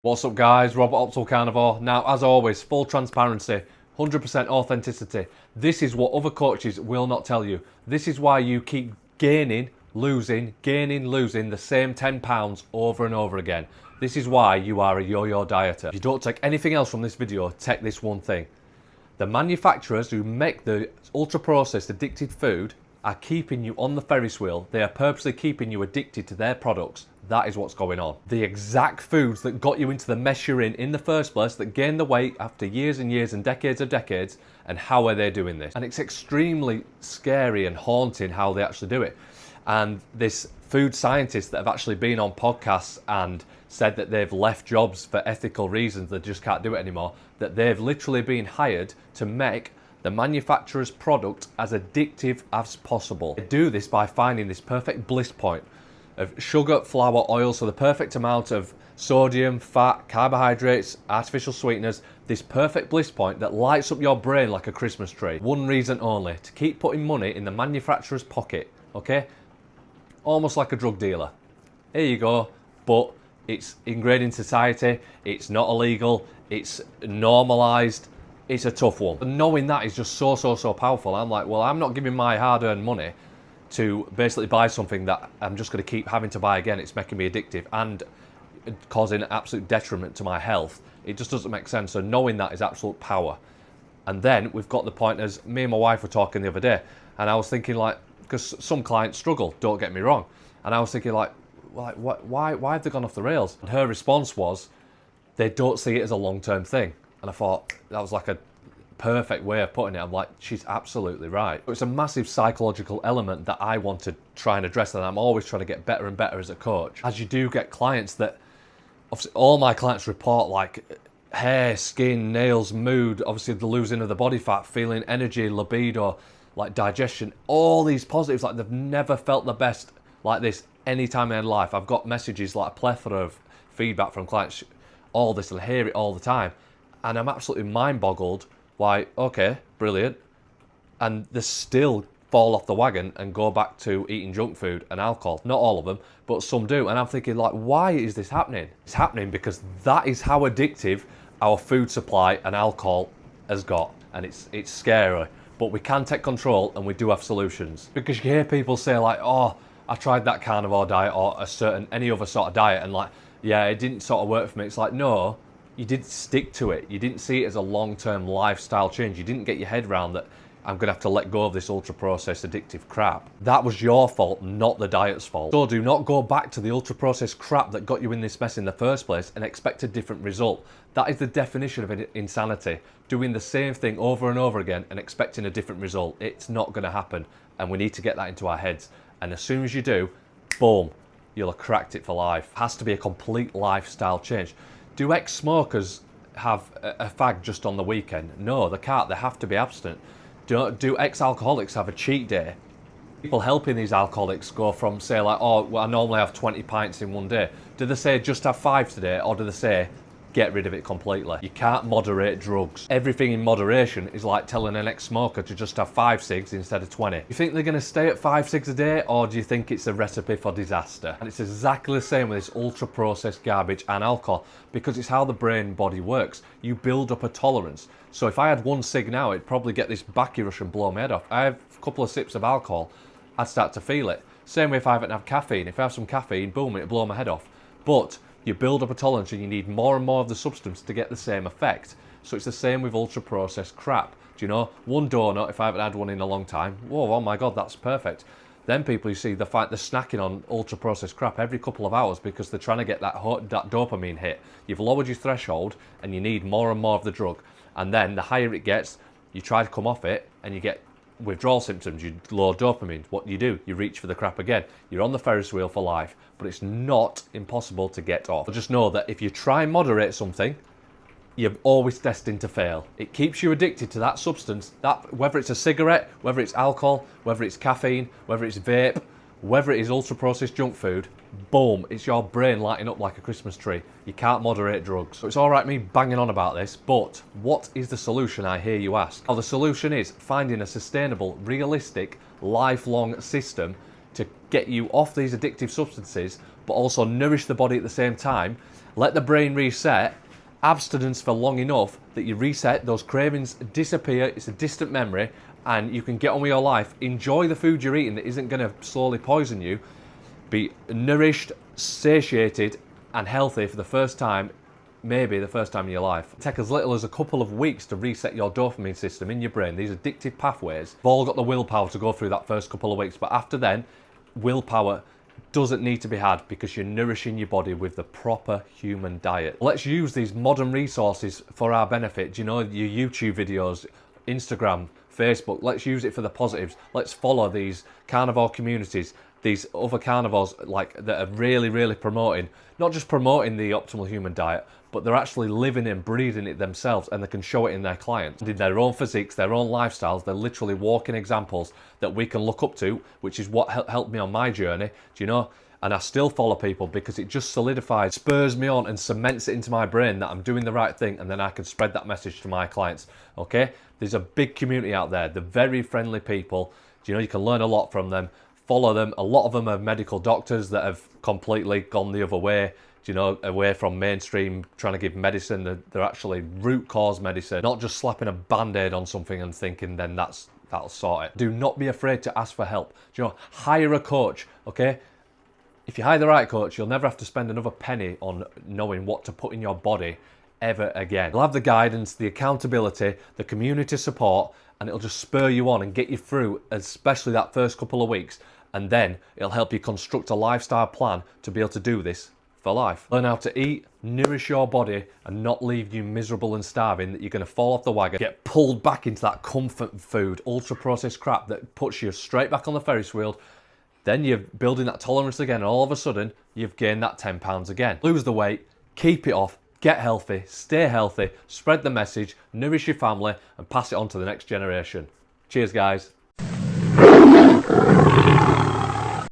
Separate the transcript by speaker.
Speaker 1: What's up guys, Robert Optimal Carnivore. Now as always, full transparency, 100% authenticity. This is what other coaches will not tell you. This is why you keep gaining, losing the same 10 pounds over and over again. This is why you are a yo-yo dieter. If you don't take anything else from this video, take this one thing. The manufacturers who make the ultra-processed addictive food are keeping you on the Ferris wheel. They are purposely keeping you addicted to their products. That is what's going on. The exact foods that got you into the mess you're in the first place, that gained the weight after years and years and decades of decades, and how are they doing this? And it's extremely scary and haunting how they actually do it. And this food scientists that have actually been on podcasts and said that they've left jobs for ethical reasons, they just can't do it anymore, that they've literally been hired to make the manufacturer's product as addictive as possible. They do this by finding this perfect bliss point of sugar, flour, oil, so the perfect amount of sodium, fat, carbohydrates, artificial sweeteners, this perfect bliss point that lights up your brain like a Christmas tree. One reason only, to keep putting money in the manufacturer's pocket, okay? Almost like a drug dealer. Here you go, but it's ingrained in society, it's not illegal, it's normalized, it's a tough one. And knowing that is just so powerful. I'm like, well, I'm not giving my hard-earned money to basically buy something that I'm just going to keep having to buy again. It's making me addictive and causing absolute detriment to my health. It just doesn't make sense. So knowing that is absolute power. And then we've got the point, as me and my wife were talking the other day, and I was thinking, like, because some clients struggle, don't get me wrong, and I was thinking, like why have they gone off the rails? And her response was, they don't see it as a long-term thing. And I thought that was like a perfect way of putting it. I'm like, she's absolutely right. It's a massive psychological element that I want to try and address, and I'm always trying to get better and better as a coach. As you do get clients that, obviously all my clients report like hair, skin, nails, mood, obviously the losing of the body fat, feeling energy, libido, like digestion, all these positives, like they've never felt the best like this any time in their life. I've got messages, like a plethora of feedback from clients, all this, and I hear it all the time. And I'm absolutely mind boggled. Why, okay, brilliant. And they still fall off the wagon and go back to eating junk food and alcohol. Not all of them, but some do. And I'm thinking, like, why is this happening? It's happening because that is how addictive our food supply and alcohol has got. And it's scary. But we can take control, and we do have solutions. Because you hear people say, like, oh, I tried that carnivore diet or any other sort of diet, and like, yeah, it didn't sort of work for me. It's like, no, you didn't stick to it. You didn't see it as a long-term lifestyle change. You didn't get your head around that I'm going to have to let go of this ultra-processed addictive crap. That was your fault, not the diet's fault. So do not go back to the ultra-processed crap that got you in this mess in the first place and expect a different result. That is the definition of insanity. Doing the same thing over and over again and expecting a different result. It's not going to happen, and we need to get that into our heads. And as soon as you do, boom, you'll have cracked it for life. It has to be a complete lifestyle change. Do ex-smokers have a fag just on the weekend? No, they can't. They have to be abstinent. Do ex-alcoholics have a cheat day? People helping these alcoholics go from, say, like, oh, well, I normally have 20 pints in one day. Do they say just have 5 today, or do they say get rid of it completely? You can't moderate drugs. Everything in moderation is like telling an ex-smoker to just have 5 cigs instead of 20. You think they're going to stay at 5 cigs a day, or do you think it's a recipe for disaster? And it's exactly the same with this ultra-processed garbage and alcohol, because it's how the brain and body works. You build up a tolerance. So if I had 1 cig now, it'd probably get this backy rush and blow my head off. I have a couple of sips of alcohol, I'd start to feel it. Same way if I haven't had caffeine. If I have some caffeine, boom, it'd blow my head off. But you build up a tolerance, and you need more and more of the substance to get the same effect. So it's the same with ultra-processed crap. Do you know, 1 donut, if I haven't had one in a long time, whoa, oh my God, that's perfect. Then people, you see, they're snacking on ultra-processed crap every couple of hours because they're trying to get that dopamine hit. You've lowered your threshold, and you need more and more of the drug. And then the higher it gets, you try to come off it, and you get withdrawal symptoms, you low dopamine. What do? You reach for the crap again. You're on the Ferris wheel for life, but it's not impossible to get off. Just know that if you try and moderate something, you're always destined to fail. It keeps you addicted to that substance, that whether it's a cigarette, whether it's alcohol, whether it's caffeine, whether it's vape, whether it is ultra-processed junk food, boom, it's your brain lighting up like a Christmas tree. You can't moderate drugs. So it's all right me banging on about this, but what is the solution, I hear you ask? Well, the solution is finding a sustainable, realistic, lifelong system to get you off these addictive substances, but also nourish the body at the same time, Let the brain reset. Abstinence for long enough that you reset, those cravings disappear, it's a distant memory, and you can get on with your life. Enjoy the food you're eating that isn't going to slowly poison you. Be nourished, satiated, and healthy for the first time, maybe the first time in your life. Take as little as a couple of weeks to reset your dopamine system in your brain. These addictive pathways. We've all got the willpower to go through that first couple of weeks, but after then, willpower doesn't need to be had because you're nourishing your body with the proper human diet. Let's use these modern resources for our benefit. Do you know, your YouTube videos, Instagram, Facebook, let's use it for the positives. Let's follow these carnivore communities, these other carnivores like that are really promoting, not just promoting the optimal human diet, but they're actually living and breathing it themselves, and they can show it in their clients. In their own physiques, their own lifestyles, they're literally walking examples that we can look up to, which is what helped me on my journey, do you know? And I still follow people because it just solidifies, spurs me on and cements it into my brain that I'm doing the right thing, and then I can spread that message to my clients, okay? There's a big community out there. They're very friendly people. Do you know, you can learn a lot from them. Follow them. A lot of them are medical doctors that have completely gone the other way, you know, away from mainstream trying to give medicine. They're actually root cause medicine, not just slapping a band-aid on something and thinking then that'll sort it. Do not be afraid to ask for help. Do you know, hire a coach, okay? If you hire the right coach, you'll never have to spend another penny on knowing what to put in your body ever again. You'll have the guidance, the accountability, the community support, and it'll just spur you on and get you through, especially that first couple of weeks. And then it'll help you construct a lifestyle plan to be able to do this for life. Learn how to eat, nourish your body, and not leave you miserable and starving that you're going to fall off the wagon, get pulled back into that comfort food, ultra-processed crap that puts you straight back on the Ferris wheel. Then you're building that tolerance again, and all of a sudden, you've gained that 10 pounds again. Lose the weight, keep it off, get healthy, stay healthy, spread the message, nourish your family, and pass it on to the next generation. Cheers, guys.